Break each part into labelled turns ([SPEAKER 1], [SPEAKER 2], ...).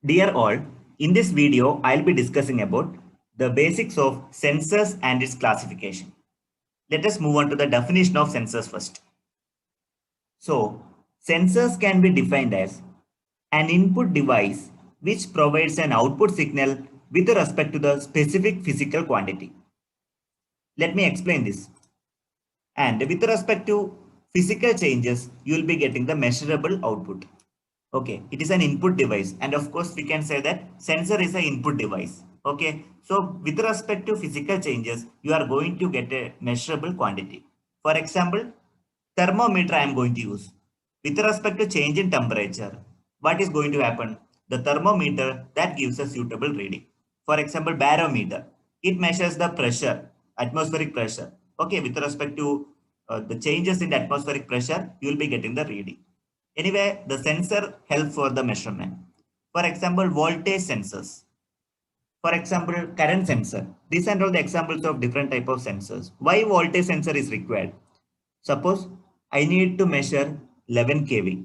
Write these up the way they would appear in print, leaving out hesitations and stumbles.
[SPEAKER 1] Dear all, in this video, I'll be discussing about the basics of sensors and its classification. Let us move on to the definition of sensors first. So, sensors can be defined as an input device which provides an output signal with respect to the specific physical quantity. Let me explain this. And with respect to physical changes, you will be getting the measurable output. Okay, it is an input device, and of course we can say that sensor is an input device. Okay, so with respect to physical changes, you are going to get a measurable quantity. For example, thermometer I am going to use. With respect to change in temperature, what is going to happen? The thermometer that gives a suitable reading. For example, barometer, it measures the pressure, atmospheric pressure. Okay, with respect to the changes in the atmospheric pressure, you will be getting the reading. Anyway, the sensor helps for the measurement. For example, voltage sensors. For example, current sensor. These are all the examples of different type of sensors. Why voltage sensor is required? Suppose I need to measure 11 kV.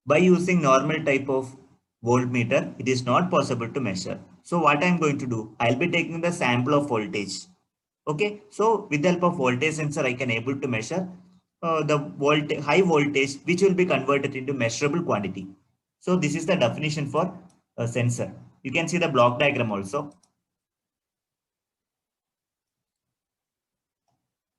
[SPEAKER 1] By using normal type of voltmeter, it is not possible to measure. So what I am going to do? I'll be taking the sample of voltage. Okay, so with the help of voltage sensor, I can able to measure the high voltage, which will be converted into measurable quantity. So this is the definition for a sensor. You can see the block diagram also.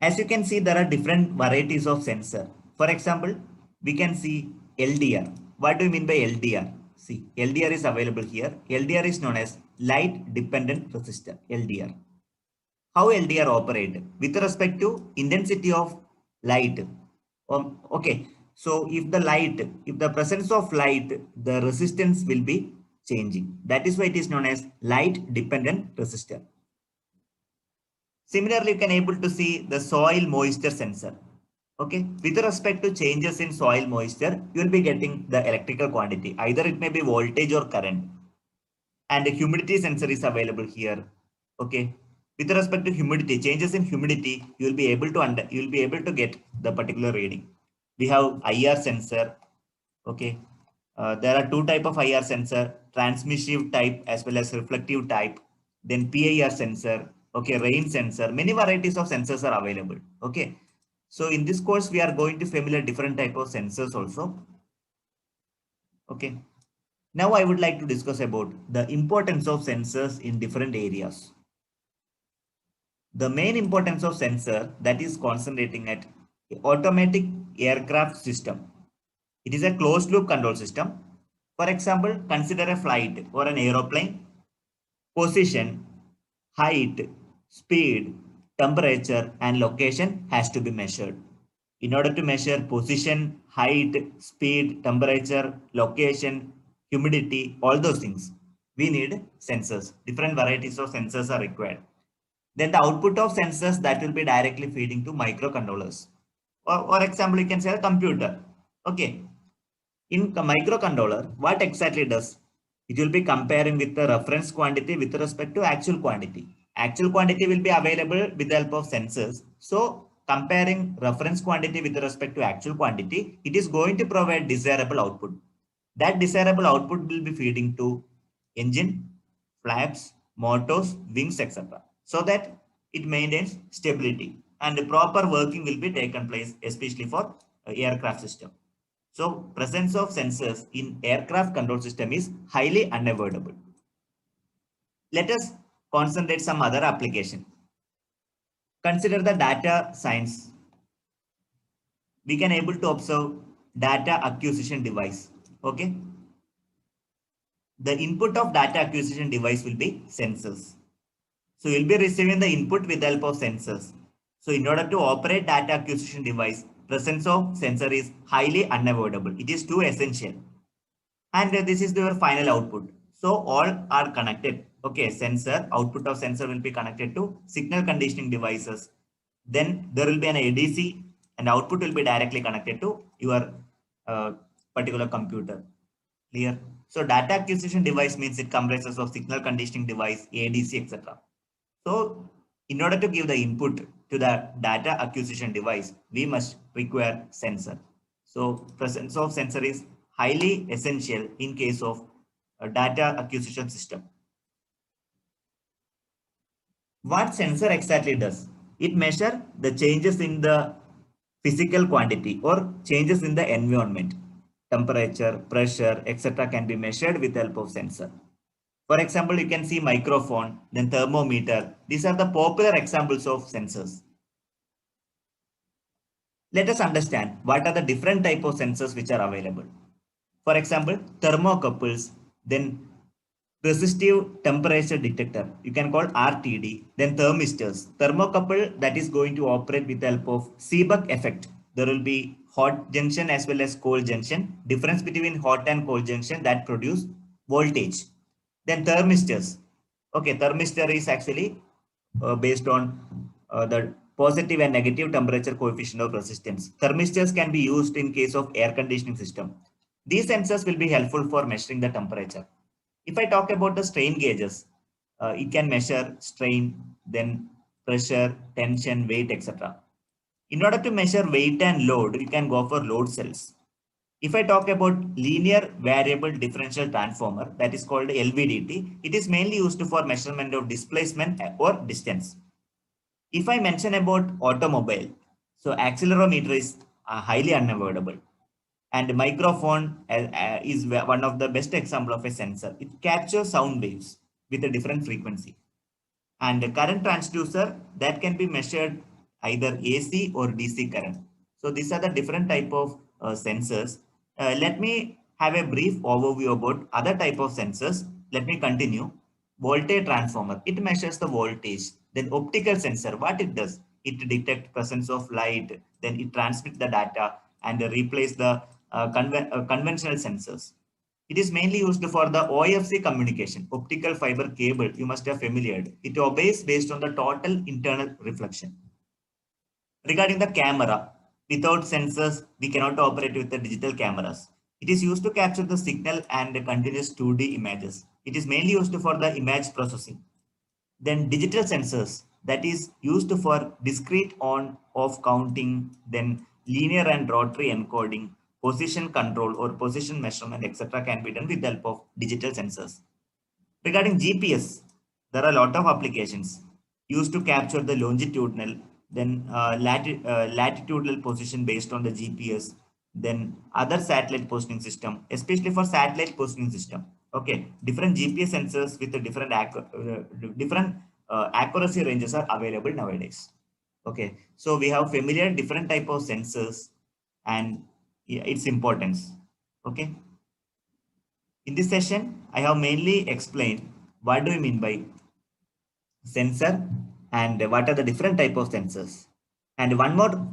[SPEAKER 1] As you can see, there are different varieties of sensor. For example, we can see LDR. What do you mean by LDR? See, LDR is available here. LDR is known as light dependent resistor, LDR. How LDR operate with respect to intensity of light. Okay, so if the presence of light, the resistance will be changing. That is why it is known as light dependent resistor. Similarly, you can able to see the soil moisture sensor. Okay, with respect to changes in soil moisture, you will be getting the electrical quantity. Either it may be voltage or current. And the humidity sensor is available here. Okay, with respect to humidity, changes in humidity, you will be able to get the particular reading. We have IR sensor. Okay, there are two type of IR sensor: transmissive type as well as reflective type. Then PIR sensor. Okay, rain sensor. Many varieties of sensors are available. Okay, so in this course we are going to familiar different type of sensors also. Okay. Now I would like to discuss about the importance of sensors in different areas. The main importance of sensor that is concentrating at automatic aircraft system. It is a closed loop control system. For example, consider a flight or an aeroplane. Position, height, speed, temperature and location has to be measured. In order to measure position, height, speed, temperature, location, humidity, all those things, we need sensors. Different varieties of sensors are required. Then the output of sensors that will be directly feeding to microcontrollers. Or example, you can say a computer. Okay. In a microcontroller, what exactly does? It will be comparing with the reference quantity with respect to actual quantity. Actual quantity will be available with the help of sensors. So comparing reference quantity with respect to actual quantity, it is going to provide desirable output. That desirable output will be feeding to engine, flaps, motors, wings, etc. So that it maintains stability and the proper working will be taken place, especially for aircraft system. So presence of sensors in aircraft control system is highly unavoidable. Let us concentrate some other application. Consider the data science. We can able to observe data acquisition device. Okay. The input of data acquisition device will be sensors. So you'll be receiving the input with the help of sensors. So in order to operate data acquisition device, presence of sensor is highly unavoidable. It is too essential. And this is your final output. So all are connected. Okay, sensor, output of sensor will be connected to signal conditioning devices. Then there will be an ADC and output will be directly connected to your particular computer. Clear? So data acquisition device means it comprises of signal conditioning device, ADC, etc. So in order to give the input to the data acquisition device, we must require sensor. So presence of sensor is highly essential in case of data acquisition system. What sensor exactly does? It measures the changes in the physical quantity or changes in the environment. Temperature, pressure, etc. can be measured with the help of sensor. For example, you can see microphone, then thermometer. These are the popular examples of sensors. Let us understand what are the different type of sensors which are available. For example, thermocouples, then resistive temperature detector, you can call RTD, then thermistors. Thermocouple that is going to operate with the help of Seebeck effect. There will be hot junction as well as cold junction. Difference between hot and cold junction that produce voltage. Then thermistors. Okay, thermistor is actually based on the positive and negative temperature coefficient of resistance. Thermistors can be used in case of air conditioning system. These sensors will be helpful for measuring the temperature. If I talk about the strain gauges, it can measure strain, then pressure, tension, weight, etc. In order to measure weight and load, you can go for load cells. If I talk about linear variable differential transformer, that is called LVDT, it is mainly used for measurement of displacement or distance. If I mention about automobile, so accelerometer is highly unavoidable. And microphone is one of the best example of a sensor. It captures sound waves with a different frequency. And the current transducer that can be measured either AC or DC current. So these are the different type of sensors. Let me have a brief overview about other type of sensors. Let me continue. Voltage transformer, it measures the voltage. Then optical sensor, what it does? It detects presence of light, then it transmits the data and replace the conventional sensors. It is mainly used for the OFC communication, optical fiber cable. You must have familiar. It obeys based on the total internal reflection. Regarding the camera, without sensors, we cannot operate with the digital cameras. It is used to capture the signal and continuous 2D images. It is mainly used for the image processing. Then digital sensors that is used for discrete on off counting, then linear and rotary encoding, position control or position measurement, etc. can be done with the help of digital sensors. Regarding GPS, there are a lot of applications used to capture the longitudinal, then latitudinal position based on the GPS, then other satellite positioning system, especially for satellite positioning system. Okay, different GPS sensors with a different accuracy ranges are available nowadays. Okay, so we have familiar different type of sensors and yeah, its importance. Okay. In this session, I have mainly explained what do we mean by sensor and what are the different type of sensors. And one more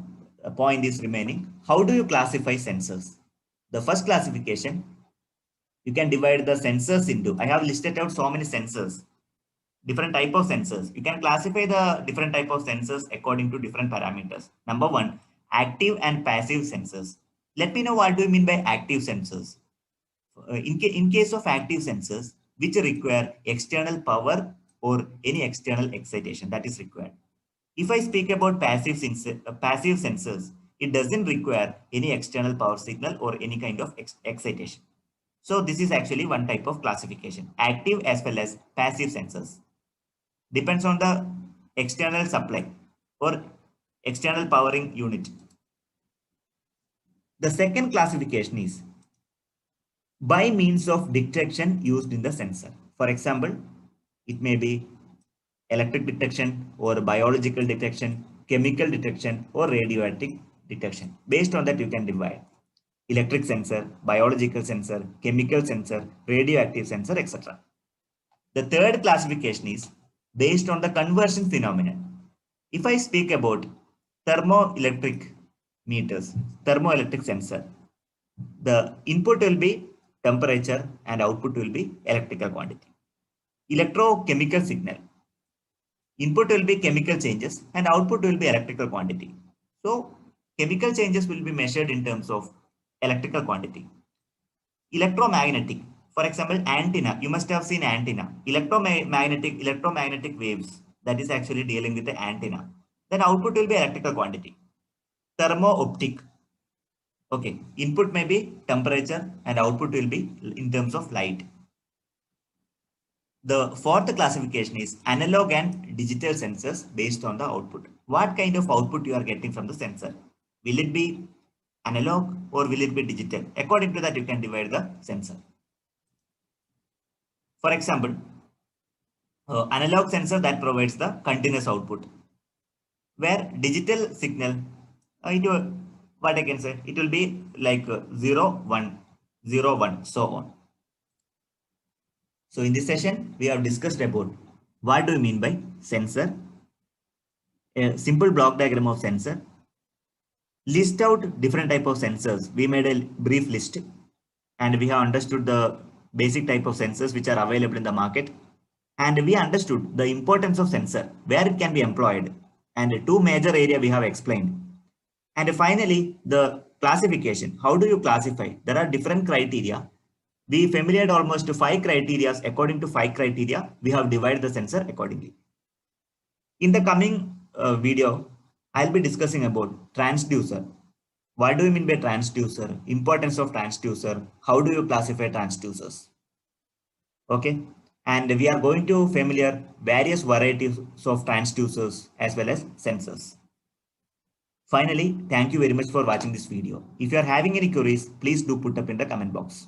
[SPEAKER 1] point is remaining. How do you classify sensors? The first classification, you can divide the sensors into. I have listed out so many sensors, different type of sensors. You can classify the different type of sensors according to different parameters. Number one, active and passive sensors. Let me know what do you mean by active sensors. In case of active sensors, which require external power or any external excitation that is required. If I speak about passive sensors, it doesn't require any external power signal or any kind of excitation. So this is actually one type of classification, active as well as passive sensors. Depends on the external supply or external powering unit. The second classification is by means of detection used in the sensor. For example, it may be electric detection or biological detection, chemical detection or radioactive detection. Based on that, you can divide electric sensor, biological sensor, chemical sensor, radioactive sensor, etc. The third classification is based on the conversion phenomenon. If I speak about thermoelectric meters, thermoelectric sensor, the input will be temperature and output will be electrical quantity. Electrochemical signal, input will be chemical changes and output will be electrical quantity. So chemical changes will be measured in terms of electrical quantity. Electromagnetic, for example, antenna, you must have seen antenna, electromagnetic waves, that is actually dealing with the antenna. Then output will be electrical quantity. Thermo-optic, okay, input may be temperature and output will be in terms of light. The fourth classification is analog and digital sensors based on the output. What kind of output you are getting from the sensor? Will it be analog or will it be digital? According to that, you can divide the sensor. For example, analog sensor that provides the continuous output, where digital signal, what I can say, it will be like 0, 1, 0, 1, so on. So in this session, we have discussed about what do you mean by sensor, a simple block diagram of sensor, list out different type of sensors. We made a brief list and we have understood the basic type of sensors which are available in the market. And we understood the importance of sensor, where it can be employed, and two major area we have explained. And finally, the classification. How do you classify? There are different criteria. We familiarized almost 5 criteria. According to 5 criteria, we have divided the sensor accordingly. In the coming video, I'll be discussing about transducer. What do you mean by transducer? Importance of transducer. How do you classify transducers? Okay. And we are going to familiar various varieties of transducers as well as sensors. Finally, thank you very much for watching this video. If you are having any queries, please do put up in the comment box.